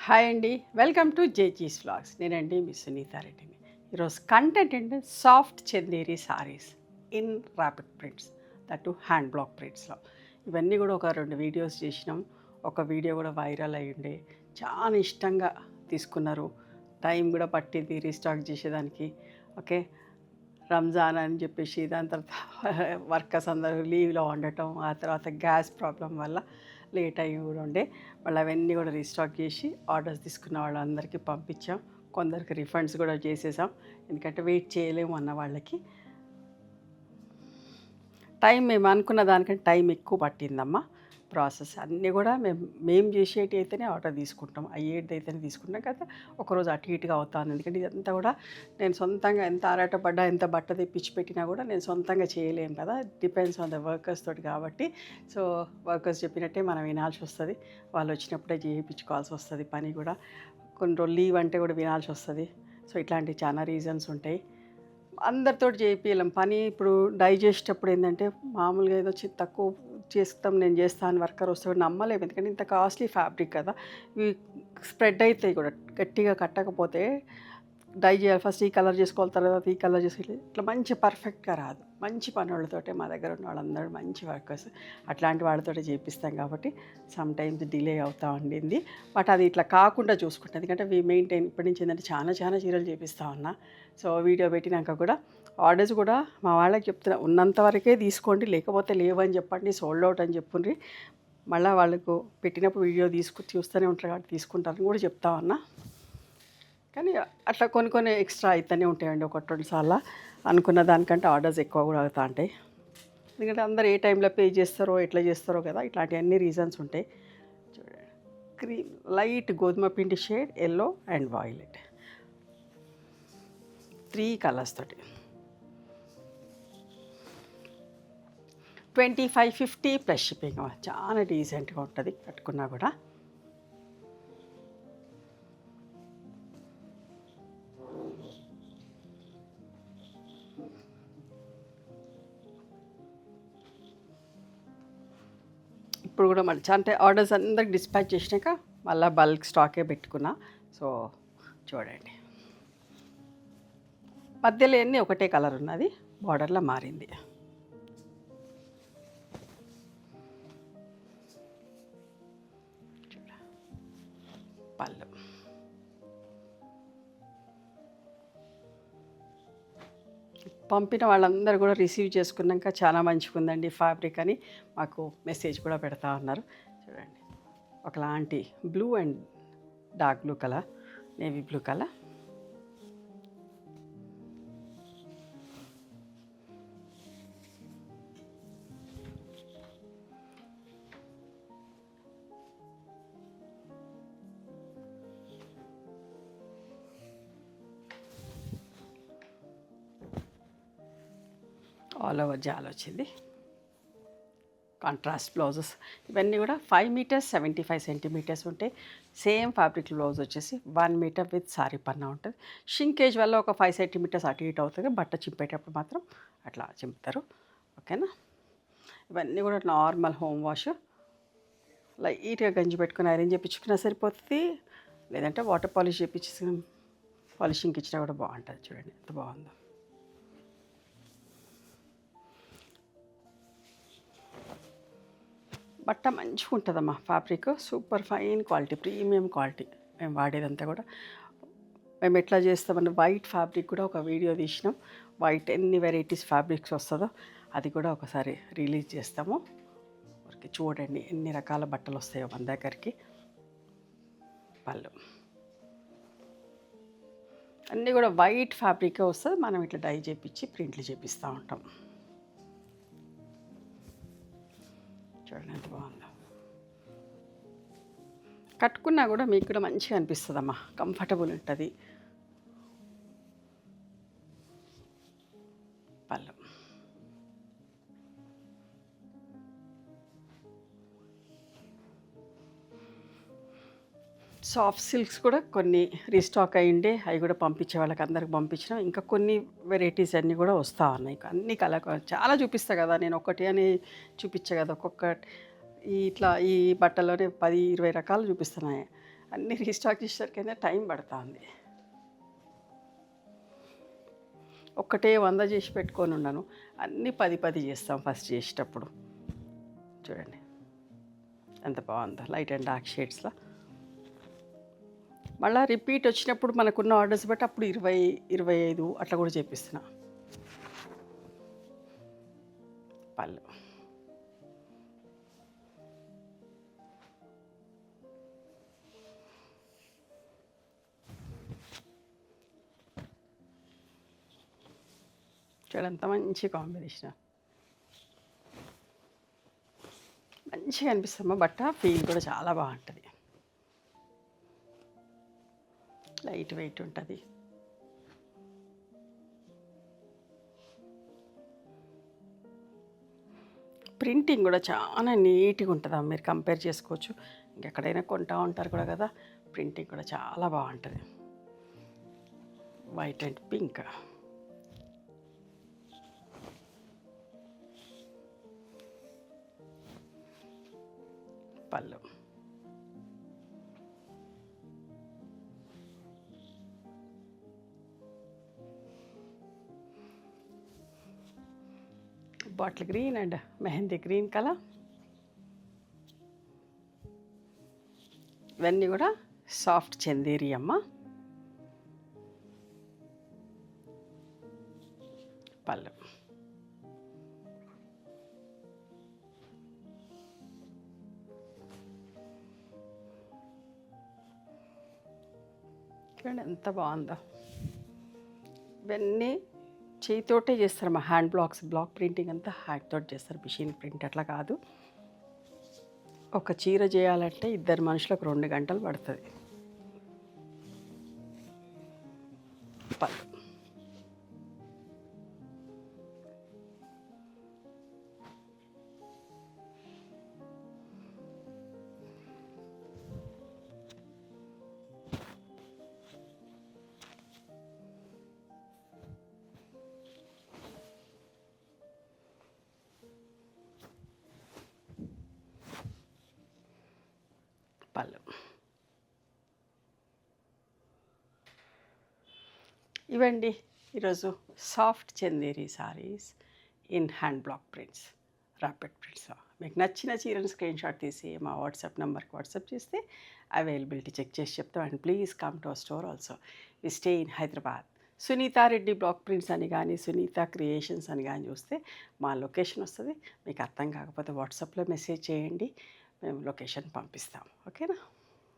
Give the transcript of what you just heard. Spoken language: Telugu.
హాయ్ అండి, వెల్కమ్ టు జేజీస్ వ్లాగ్స్. నేనండి మీ సునీతా రెడ్డిని. ఈరోజు కంటెంట్ ఏంటంటే soft Chanderi saris in rapid prints, that hand block ప్రింట్స్లో. ఇవన్నీ కూడా ఒక 2 వీడియోస్ చేసినాం. ఒక వీడియో కూడా వైరల్ అయ్యిండే, చాలా ఇష్టంగా తీసుకున్నారు. టైం కూడా పట్టింది రీస్టాక్ చేసేదానికి. ఓకే, రంజాన్ అని చెప్పేసి దాని తర్వాత వర్కర్స్ అందరూ లీవ్లో ఉండటం, ఆ తర్వాత గ్యాస్ ప్రాబ్లం వల్ల లేట్ అయ్యి కూడా ఉండే. వాళ్ళు అవన్నీ కూడా రీస్టాక్ చేసి ఆర్డర్స్ తీసుకున్న వాళ్ళందరికీ పంపించాం. కొందరికి రిఫండ్స్ కూడా చేసేసాం, ఎందుకంటే వెయిట్ చేయలేము అన్న వాళ్ళకి. టైం మేము అనుకున్న దానికంటే టైం ఎక్కువ పట్టిందమ్మా. ప్రాసెస్ అన్నీ కూడా మేము చేసేటి అయితేనే ఆర్డర్ తీసుకుంటాం, అయ్యేది అయితేనే తీసుకుంటాం కదా. ఒకరోజు అటు ఇటుగా అవుతాను, ఎందుకంటే ఇదంతా కూడా నేను సొంతంగా ఎంత ఆరాటపడ్డా, ఎంత బట్ట తెప్పించి పెట్టినా కూడా నేను సొంతంగా చేయలేము కదా. డిపెండ్స్ ఆన్ ద వర్కర్స్ తోటి కాబట్టి. సో వర్కర్స్ చెప్పినట్టే మనం వినాల్సి వస్తుంది. వాళ్ళు వచ్చినప్పుడే చేయించుకోవాల్సి వస్తుంది పని కూడా. కొన్ని రోజులు లీవ్ అంటే కూడా వినాల్సి వస్తుంది. సో ఇట్లాంటి చాలా రీజన్స్ ఉంటాయి. అందరితో చేయించలేం పని. ఇప్పుడు డై చేసేటప్పుడు ఏంటంటే మామూలుగా ఏదో తక్కువ చేస్తాం, నేను చేస్తాను, వర్కర్ వస్తాడు నమ్మలేము, ఎందుకంటే ఇంత కాస్ట్లీ ఫ్యాబ్రిక్ కదా. ఇవి స్ప్రెడ్ అవుతాయి కూడా, గట్టిగా కట్టకపోతే. డై చేయాలి, ఫస్ట్ ఈ కలర్ చేసుకోవాలి, తర్వాత ఈ కలర్ చేసుకోవాలి, ఇట్లా మంచి పర్ఫెక్ట్గా రాదు. మంచి పని వాళ్ళతోటే, మా దగ్గర ఉన్న వాళ్ళందరూ మంచి వర్కర్స్, అట్లాంటి వాళ్ళతోటే చేపిస్తాం కాబట్టి సమ్ టైమ్స్ డిలే అవుతూ ఉండింది. బట్ అది ఇట్లా కాకుండా చూసుకుంటాం, ఎందుకంటే వీ మెయింటైన్. ఇప్పటి నుంచి ఏంటంటే చాలా చీరలు చేపిస్తూ ఉన్నా. సో వీడియో పెట్టినాక కూడా ఆర్డర్స్ కూడా మా వాళ్ళకి చెప్తున్నా, ఉన్నంత వరకే తీసుకోండి, లేకపోతే లేవని చెప్పండి, సోల్డ్ అవుట్ అని చెప్పుండ్రి. మళ్ళీ వాళ్ళకు పెట్టినప్పుడు వీడియో చూస్తూనే ఉంటారు కాబట్టి తీసుకుంటారని కూడా చెప్తా ఉన్నా. కానీ అట్లా కొన్ని ఎక్స్ట్రా అయితేనే ఉంటాయండి. 1-2 సార్లు అనుకున్న దానికంటే ఆర్డర్స్ ఎక్కువ కూడా అవుతా ఉంటాయి, ఎందుకంటే అందరు ఏ టైంలో పే చేస్తారో ఎట్లా చేస్తారో కదా. ఇట్లాంటి అన్ని రీజన్స్ ఉంటాయి. చూడండి, క్రీమ్ లైట్ గోధుమ పిండి shade, yellow and violet, 3 colours తోటి 25-50 ప్లస్ షిప్పింగ్. చాలా డీసెంట్గా ఉంటుంది కట్టుకున్నా కూడా. ఇప్పుడు కూడా మళ్ళీ అంటే ఆర్డర్స్ అందరికి డిస్పాచ్ చేసినాక మళ్ళీ బల్క్ స్టాకే పెట్టుకున్నా. సో చూడండి, మధ్యలో అన్నీ ఒకటే కలర్ ఉన్నది, బార్డర్లో మారింది. పళ్ళు పంపిన వాళ్ళందరూ కూడా రిసీవ్ చేసుకున్నాక చాలా మంచిగా ఉందండి ఫ్యాబ్రిక్ అని మాకు మెసేజ్ కూడా పెడతా ఉన్నారు. చూడండి, ఒకలాంటి blue and dark blue colour, navy blue colour. All over జాల్ వచ్చింది. కాంట్రాస్ట్ బ్లౌజెస్ ఇవన్నీ కూడా 5 మీటర్స్ 75 సెంటీమీటర్స్ ఉంటాయి. సేమ్ ఫ్యాబ్రిక్ బ్లౌజ్ వచ్చేసి 1 మీటర్ విత్ సారీ పన్నా ఉంటుంది. షింకేజ్ వల్ల ఒక 5 సెంటీమీటర్స్ అటు ఇటు అవుతుంది, బట్ట చింపేటప్పుడు మాత్రం అట్లా చింపుతారు. ఓకేనా. ఇవన్నీ కూడా నార్మల్ హోమ్ వాష్, లైట్గా గంజి పెట్టుకుని ఐరన్ చేయించుకున్నా సరిపోతుంది, లేదంటే వాటర్ పాలిష్ చేయించి పాలిషింగ్కి ఇచ్చినా కూడా బాగుంటుంది. చూడండి ఎంత బాగుందో. బట్ట మంచిగా ఉంటుందమ్మా, fabric super fine quality, premium quality. మేము వాడేదంతా కూడా మేము ఎట్లా చేస్తామని వైట్ ఫ్యాబ్రిక్ కూడా ఒక వీడియో తీసినాం. వైట్ ఎన్ని వెరైటీస్ ఫ్యాబ్రిక్స్ వస్తుందో అది కూడా ఒకసారి రిలీజ్ చేస్తాము. ఊరికి చూడండి ఎన్ని రకాల బట్టలు వస్తాయో మన దగ్గరికి. పళ్ళు అన్నీ కూడా వైట్ ఫ్యాబ్రికే వస్తుంది, మనం ఇట్లా డై చేపించి ప్రింట్లు చేపిస్తూ ఉంటాం. చూడండి ఎంత బాగుందో. కట్టుకున్నా కూడా మీకు కూడా మంచిగా అనిపిస్తుంది అమ్మా, కంఫర్టబుల్ ఉంటుంది. పళ్ళు సాఫ్ట్ సిల్క్స్ కూడా కొన్ని రీస్టాక్ అయ్యిండే, అవి కూడా పంపించే వాళ్ళకి అందరికి పంపించినాం. ఇంకా కొన్ని వెరైటీస్ అన్నీ కూడా వస్తూ ఉన్నాయి. అన్ని కలర్ చాలా చూపిస్తా కదా నేను, ఒకటి అని చూపించా కదా. ఒక్కొక్క ఇట్లా ఈ బట్టలోనే 10-20 రకాలు చూపిస్తున్నాయి. అన్నీ రీస్టాక్ చేసేసరికైనా టైం పడుతుంది. ఒక్కటే 100 చేసి పెట్టుకొని ఉన్నాను, అన్నీ 10 చేస్తాం ఫస్ట్ చేసేటప్పుడు. చూడండి ఎంత బాగుందో, లైట్ అండ్ డార్క్ షేడ్స్లో. మళ్ళీ రిపీట్ వచ్చినప్పుడు మనకున్న ఆర్డర్స్ బట్టి అప్పుడు 20-25 అట్లా కూడా చేపిస్తున్నా. పళ్ళు చూడంత మంచి కాంబినేషన్, మంచిగా అనిపిస్తుందమ్మా. బట్ట ఫీల్ కూడా చాలా బాగుంటుంది, లైట్ వెయిట్ ఉంటుంది. ప్రింటింగ్ కూడా చాలా నీట్గా ఉంటుందమ్మా, మీరు కంపేర్ చేసుకోవచ్చు. ఇంకెక్కడైనా కొంటా ఉంటారు కూడా కదా, ప్రింటింగ్ కూడా చాలా బాగుంటుంది. White and pink. పళ్ళు bottle green and mehndi green colour. ఇవన్నీ కూడా సాఫ్ట్ చందేరి అమ్మ. పళ్ళు చూడండి ఎంత బాగుందో. ఇవన్నీ చేతితోటే చేస్తారు మా హ్యాండ్ బ్లాక్ ప్రింటింగ్ అంతా హ్యాండ్ తోటి చేస్తారు, మిషన్ ప్రింట్ అట్లా కాదు. ఒక చీర చేయాలంటే 2 మనుషులకు 2 గంటలు పడుతుంది. పళ్ళు పళ్ళు ఇవండి ఈరోజు soft Chanderi saris in hand block prints, rapid prints. మీకు నచ్చిన చీరను స్క్రీన్ షాట్ తీసి మా వాట్సాప్ నెంబర్కి వాట్సాప్ చేస్తే అవైలబిలిటీ చెక్ చేసి చెప్తాం. And please come to our store also. We stay in Hyderabad. Sunitha Reddy black prints అని కానీ సునీత క్రియేషన్స్ అని కానీ చూస్తే మా లొకేషన్ వస్తుంది. మీకు అర్థం కాకపోతే వాట్సాప్లో మెసేజ్ చేయండి, మేము లొకేషన్ పంపిస్తాం. ఓకేనా?